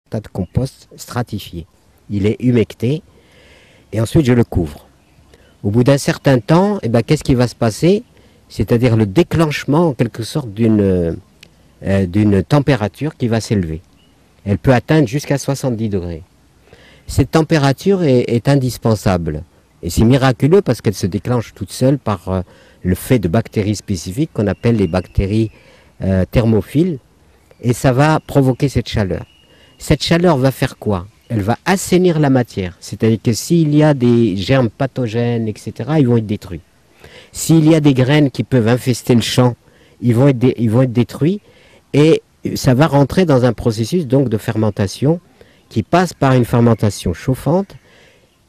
tas de compost stratifié. Il est humecté et ensuite je le couvre. Au bout d'un certain temps, eh ben, qu'est-ce qui va se passer? C'est-à-dire le déclenchement en quelque sorte d'une température qui va s'élever. Elle peut atteindre jusqu'à 70 degrés. Cette température est indispensable. Et c'est miraculeux parce qu'elle se déclenche toute seule par le fait de bactéries spécifiques qu'on appelle les bactéries thermophiles. Et ça va provoquer cette chaleur. Cette chaleur va faire quoi? Elle va assainir la matière. C'est-à-dire que s'il y a des germes pathogènes, etc., ils vont être détruits. S'il y a des graines qui peuvent infester le champ, ils vont être détruits. Et ça va rentrer dans un processus donc de fermentation qui passe par une fermentation chauffante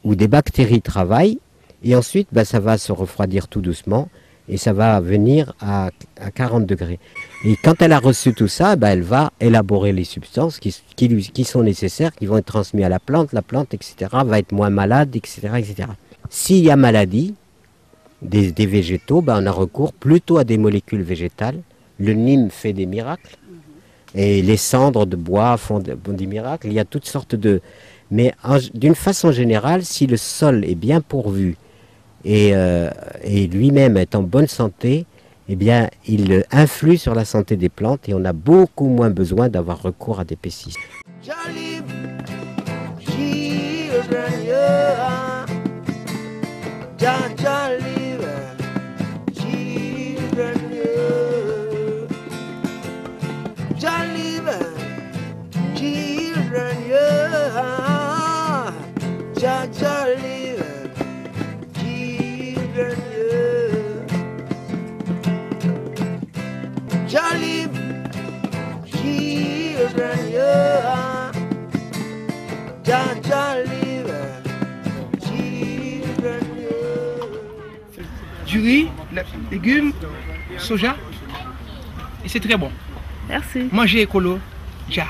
où des bactéries travaillent et ensuite ça va se refroidir tout doucement et ça va venir à 40 degrés. Et quand elle a reçu tout ça, elle va élaborer les substances qui sont nécessaires, qui vont être transmises à la plante, etc., va être moins malade, etc., etc. S'il y a maladie des végétaux, on a recours plutôt à des molécules végétales. Le Nîmes fait des miracles. Et les cendres de bois font des miracles. Il y a toutes sortes de... Mais d'une façon générale, si le sol est bien pourvu et lui-même est en bonne santé, eh bien, il influe sur la santé des plantes et on a beaucoup moins besoin d'avoir recours à des pesticides. Du riz, légumes, soja, et c'est très bon. Merci. Manger écolo, ja.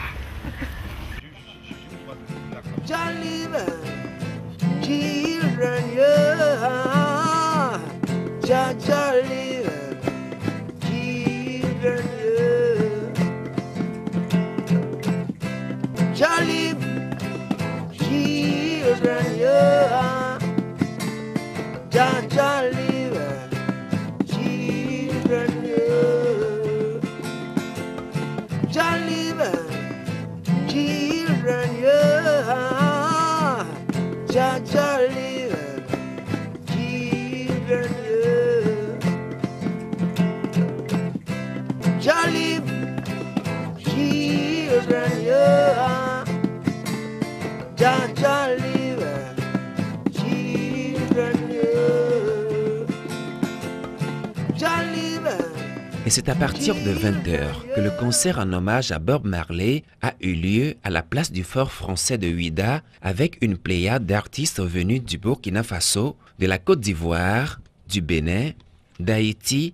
Et c'est à partir de 20h que le concert en hommage à Bob Marley a eu lieu à la place du fort français de Ouidah avec une pléiade d'artistes venus du Burkina Faso, de la Côte d'Ivoire, du Bénin, d'Haïti,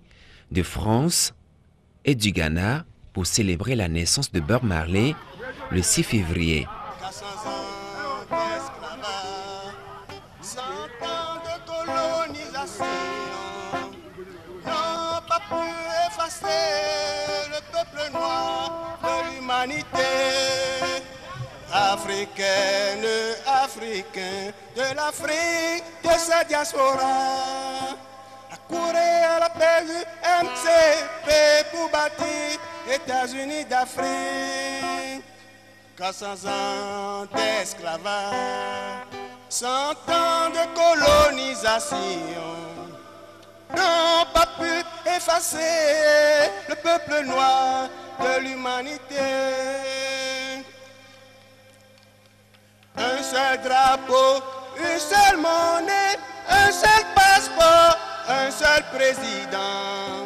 de France et du Ghana pour célébrer la naissance de Bob Marley le 6 février. Le peuple noir de l'humanité, africaine, africain de l'Afrique, de sa diaspora, accourait à l'appel du MCP pour bâtir États-Unis d'Afrique. 400 ans d'esclavage, 100 ans de colonisation n'ont pas pu effacer le peuple noir de l'humanité. Un seul drapeau, une seule monnaie, un seul passeport, un seul président.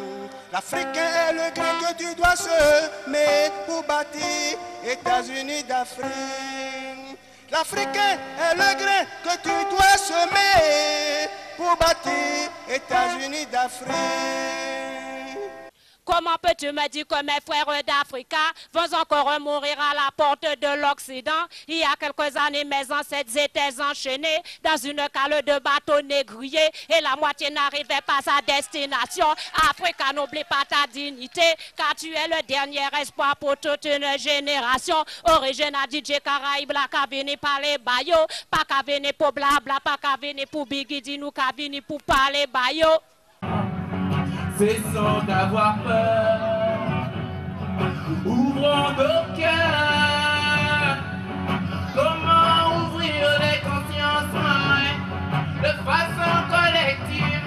L'Africain est le grain que tu dois semer pour bâtir États-Unis d'Afrique. L'Africain est le grain que tu dois semer pour bâtir États-Unis d'Afrique. Comment peux-tu me dire que mes frères d'Afrique vont encore mourir à la porte de l'Occident? Il y a quelques années, mes ancêtres étaient enchaînés dans une cale de bateaux négriers et la moitié n'arrivait pas à sa destination. Africa, n'oublie pas ta dignité, car tu es le dernier espoir pour toute une génération. Origine à DJ Caraïbe, la cabine par les baillots, pas qu'à venir pour blabla, pas qu'à venir pour Biggie, dis-nous qu'à venir pour parler baillots. Cessons d'avoir peur, ouvrons nos cœurs. Comment ouvrir les consciences de façon collective?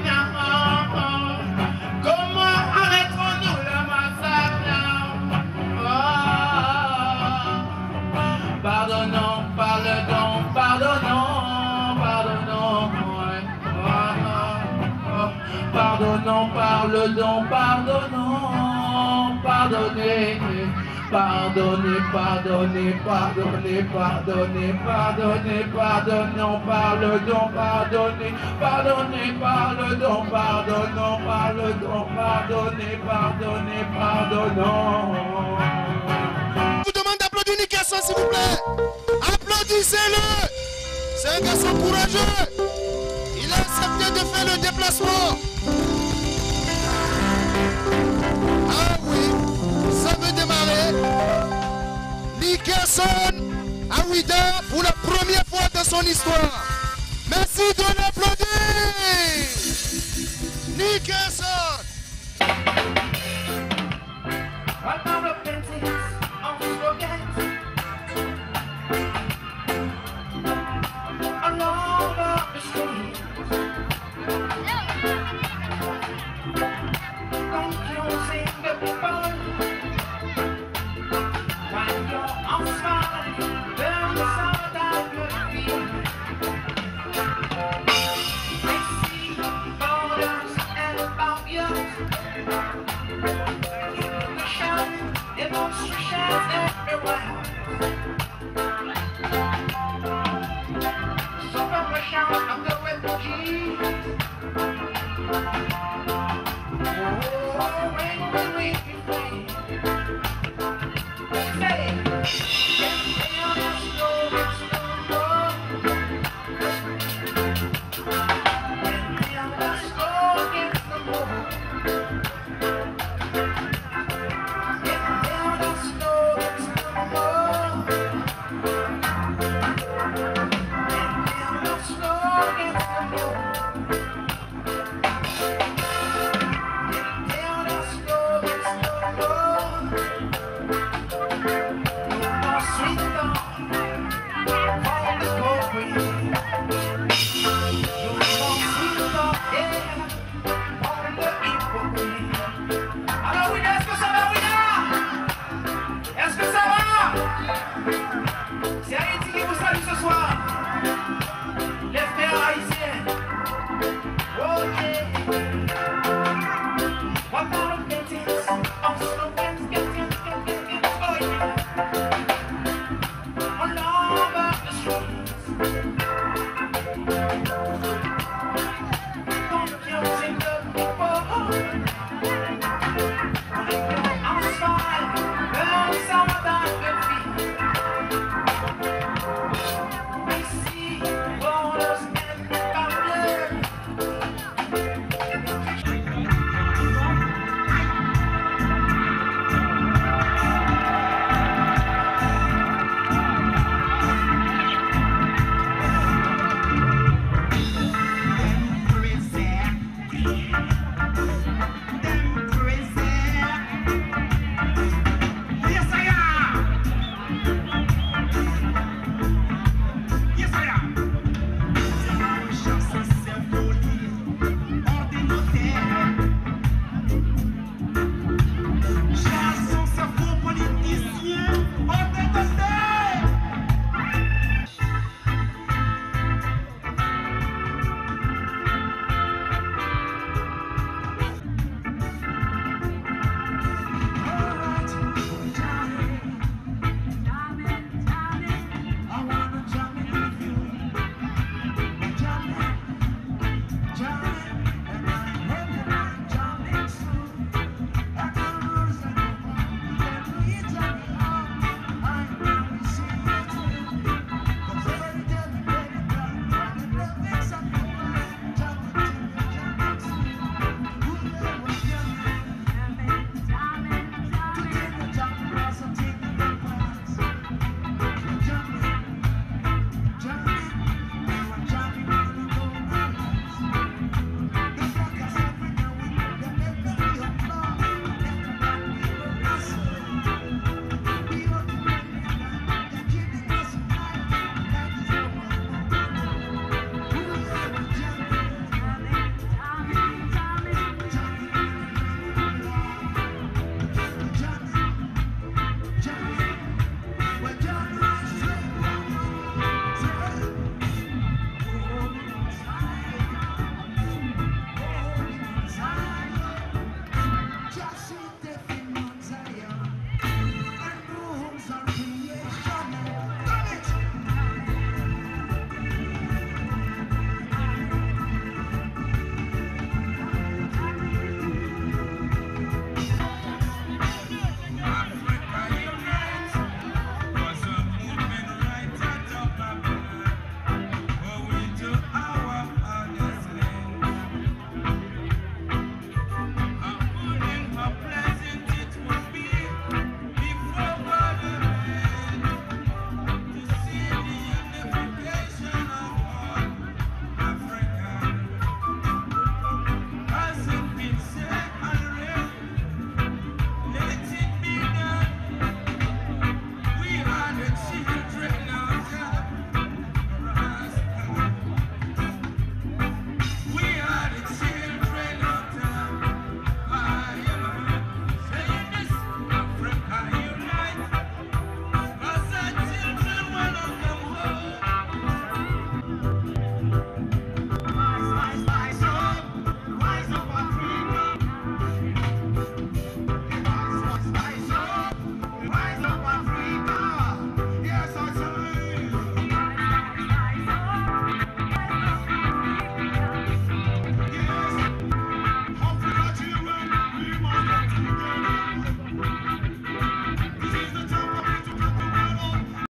Comment arrêterons-nous le massacre? Pardonnons, pardonnons, pardonnons, pardonnons. Pardonnons, pardonnons, pardonnons, pardonnez, pardonnez, pardonnez, pardonnez, pardonnez, pardonnez, pardonnons, pardonnons, pardonnez, pardonnez, pardonnons, pardonnons, pardonnons, pardonnez, pardonnez, pardonnons. Je vous demande d'applaudir Nick Casson, s'il vous plaît. Applaudissez-le. C'est un garçon courageux. Il a accepté de faire le déplacement. Ah oui, ça veut démarrer. Nickerson à Ouida pour la première fois dans son histoire. Merci de l'applaudir. Nickerson. Attends le petit, on se regarde.